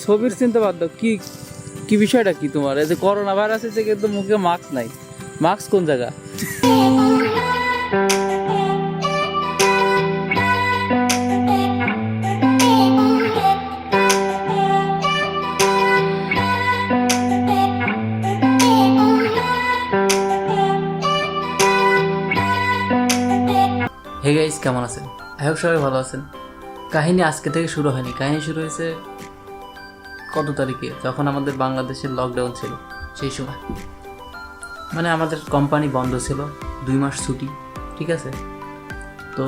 ছবির চিন্তা বাদ দাও, কি কি বিষয়টা কি তোমার? এই যে করোনা ভাইরাস এসে কিন্তু মুখে মাস্ক নাই, মাস্ক কোন জায়গা? হে গাইস, কেমন আছেন? আই হোপ সবাই ভালো আছেন। কাহিনী আজকে থেকে শুরু হয়নি, কাহিনী শুরু হয়েছে কত তারিখে, যখন আমাদের বাংলাদেশের লকডাউন ছিল। সেই সময় মানে আমাদের কোম্পানি বন্ধ ছিল, 2 মাস ছুটি, ঠিক আছে? তো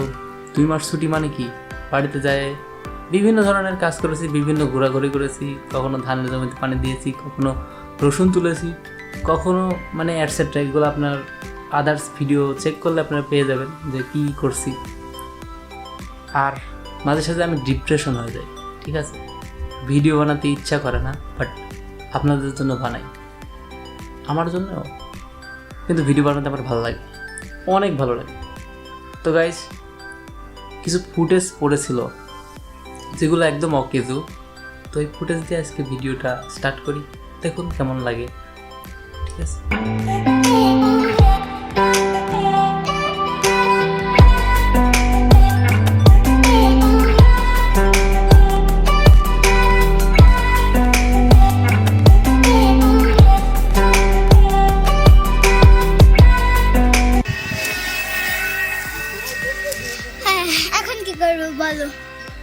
2 মাস ছুটি মানে কি, বাড়িতে যায় বিভিন্ন ধরনের কাজ করেছি, বিভিন্ন ঘোরাঘুরি করেছি, কখনো ধানের জমিতে পানি দিয়েছি, কখনো রসুন তুলেছি, কখনো মানে অ্যাটসেট্রা। এগুলো আপনার আদার্স ভিডিও চেক করলে আপনারা পেয়ে যাবেন যে কী করছি। আর মাঝে সাঝে আমি ডিপ্রেশন হয়ে যাই, ঠিক আছে? ভিডিও বানাতে ইচ্ছা করে না, বাট আপনাদের জন্য বানাই, আমার জন্য। কিন্তু ভিডিও বানাতে আমার ভালো লাগে, অনেক ভালো লাগে। তো গাইস, কিছু ফুটেজ পড়েছিল যেগুলো একদম অকেজু। তো এই ফুটেজ দিয়ে আজকে ভিডিওটা স্টার্ট করি, দেখুন কেমন লাগে, ঠিক আছে? এখন কি করবো বলো?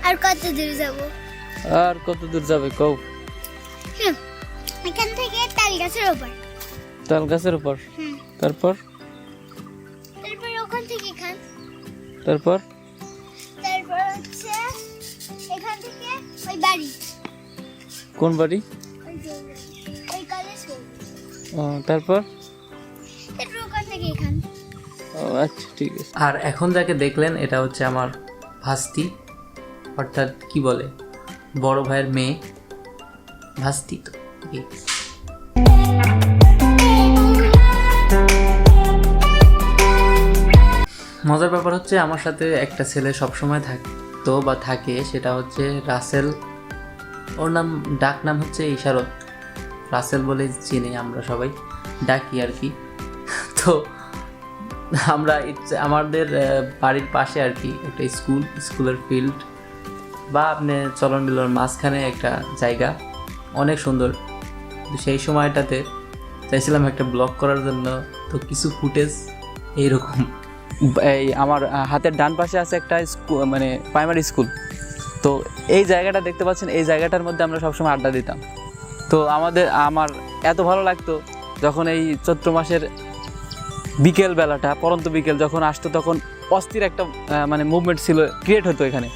আর কত দূর যাব? আর কত দূর যাবে কও? এখান থেকে তাল গাছের উপর। তাল গাছের উপর? তারপর? তারপর ওখান থেকে এখান। তারপর হচ্ছে এখান থেকে ওই বাড়ি। কোন বাড়ি? ওই কলেজ। তারপর ওখান থেকে এখান। আচ্ছা, ঠিক আছে। আর এখন যাকে দেখলেন, এটা হচ্ছে আমার ভাস্তি, অর্থাৎ কি বলে, বড় ভাইয়ের মেয়ে। ভাস্তি তো মজার ব্যাপার হচ্ছে, আমার সাথে একটা ছেলে সবসময় থাকতো বা থাকে, সেটা হচ্ছে রাসেল। ওর নাম, ডাক নাম হচ্ছে ইশারত। রাসেল বলে চিনি আমরা সবাই, ডাকি আর কি। তো আমরা আমাদের বাড়ির পাশে আর কি একটা স্কুলের ফিল্ড বা আপনি চলন বিলর মাঝখানে একটা জায়গা, অনেক সুন্দর। সেই সময়টাতে চাইছিলাম একটা ব্লগ করার জন্য, তো কিছু ফুটেজ এইরকম। এই আমার হাতের ডান পাশে আছে একটা মানে প্রাইমারি স্কুল। তো এই জায়গাটা দেখতে পাচ্ছেন, এই জায়গাটার মধ্যে আমরা সবসময় আড্ডা দিতাম। তো আমার এত ভালো লাগতো যখন এই চৈত্র মাসের বিকেল বেলাটা, পরন্ত বিকেল যখন আসতো, তখন অস্থির একটা মানে মুভমেন্ট ছিল, ক্রিয়েট হতো এখানে।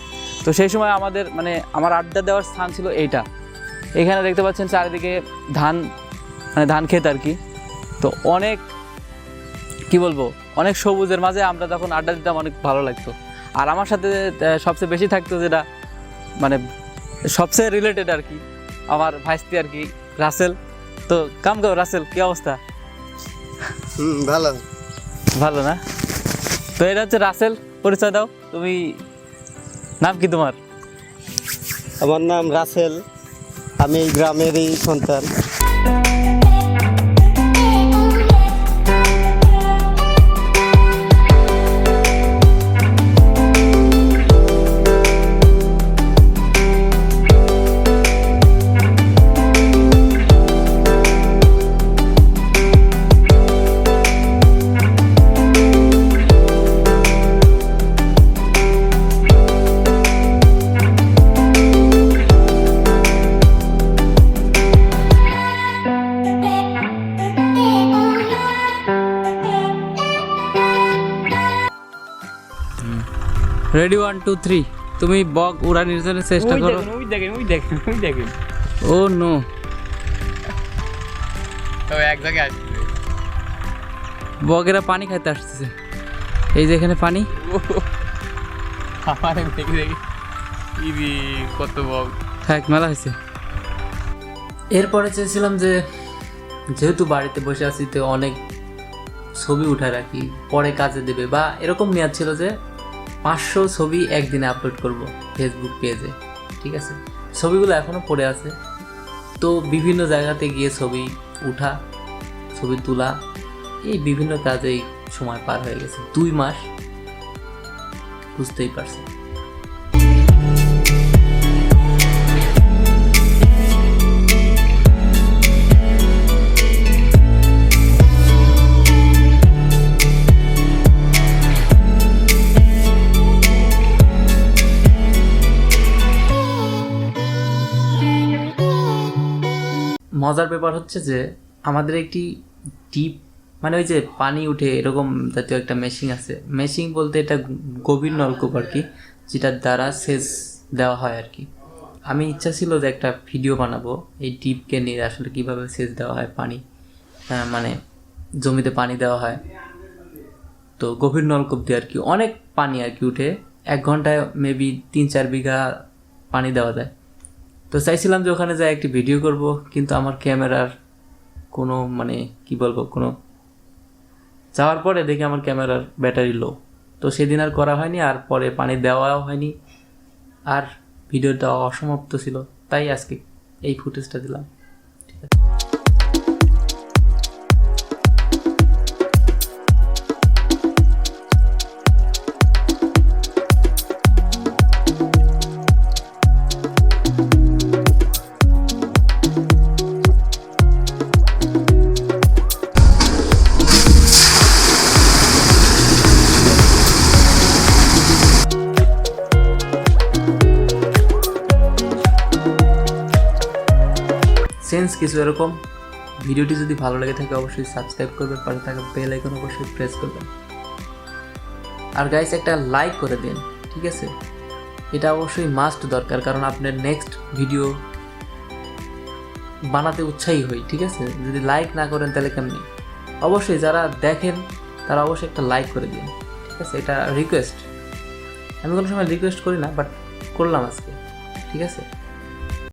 তো সেই সময় আমাদের মানে আমার আড্ডা দেওয়ার স্থান ছিল এইটা। এখানে দেখতে পাচ্ছেন চারিদিকে ধান ক্ষেত আর কি। তো অনেক কি বলবো, অনেক সবুজের মাঝে আমরা তখন আড্ডা দিতাম, অনেক ভালো লাগতো। আর আমার সাথে সবচেয়ে বেশি থাকতো, যেটা মানে সবচেয়ে রিলেটেড আর কি, আমার ভাইস্তি আর কি, রাসেল। তো কামগাঁও রাসেল, কি অবস্থা? ভালো ভালো না? তো এটা হচ্ছে রাসেল, পরিচয় দাও। তুমি, নাম কি তোমার? আমার নাম রাসেল, আমি এই গ্রামেরই সন্তান। রেডি, 1 2 3। তুমি বক উড়ানোর জন্য চেষ্টা করো। ওই দেখেন ও নো, তো এক জায়গায় আসছে, বকেরা পানি খাইতে আসতেছে। এই যে এখানে পানি, আমার দেখি ইরি কত বক। থাক, মেলা হয়েছে। এরপরে চেয়েছিলাম যে যেহেতু বাড়িতে বসে আছি, তো অনেক ছবি উঠায় রাখি, পরে কাজে দেবে, বা এরকম মেয়াদ ছিল যে 500 ছবি একদিনে আপলোড করব ফেসবুক পেজে, ঠিক আছে? ছবিগুলো এখনও পড়ে আছে। তো বিভিন্ন জায়গাতে গিয়ে ছবি উঠা, ছবি তোলা, এই বিভিন্ন কাজেই সময় পার হয়ে গেছে 2 মাস, বুঝতেই পারছেন। মজার ব্যাপার হচ্ছে যে আমাদের একটি ডিপ, মানে ওই যে পানি উঠে এরকম জাতীয় একটা মেশিন আছে। মেশিন বলতে এটা গভীর নলকূপ আর কি, যেটার দ্বারা সেচ দেওয়া হয় আর কি। আমি ইচ্ছা ছিল যে একটা ভিডিও বানাবো এই ডিপকে নিয়ে, আসলে কিভাবে সেচ দেওয়া হয় পানি, মানে জমিতে পানি দেওয়া হয়। তো গভীর নলকূপ দিয়ে আর কি অনেক পানি আর কি উঠে, 1 ঘন্টায় মেবি 3-4 বিঘা পানি দেওয়া যায়। তো চাইছিলাম যে ওখানে যাই একটি ভিডিও করব, কিন্তু আমার ক্যামেরার কোনো মানে কি বলবো, কোনো যাওয়ার পরে দেখি আমার ক্যামেরার ব্যাটারি লো, তো সেদিন আর করা হয়নি, আর পরে পানি দেওয়াও হয়নি, আর ভিডিওটা অসমাপ্ত ছিল, তাই আজকে এই ফুটেজটা দিলাম। ঠিক আছে। সেন্স কিছু এরকম। ভিডিওটি যদি ভালো লেগে থাকে অবশ্যই সাবস্ক্রাইব করবেন, পাশে থাকা বেল আইকন অবশ্যই প্রেস করবেন, আর গাইস একটা লাইক করে দিন, ঠিক আছে? এটা অবশ্যই মাস্ট দরকার, কারণ আপনার নেক্সট ভিডিও বানাতে উৎসাহী হই, ঠিক আছে? যদি লাইক না করেন তাহলে কেমনি? অবশ্যই যারা দেখেন তারা অবশ্যই একটা লাইক করে দিন, ঠিক আছে? এটা রিকোয়েস্ট, আমি কোনো সময় রিকোয়েস্ট করি না, বাট করলাম আজকে, ঠিক আছে?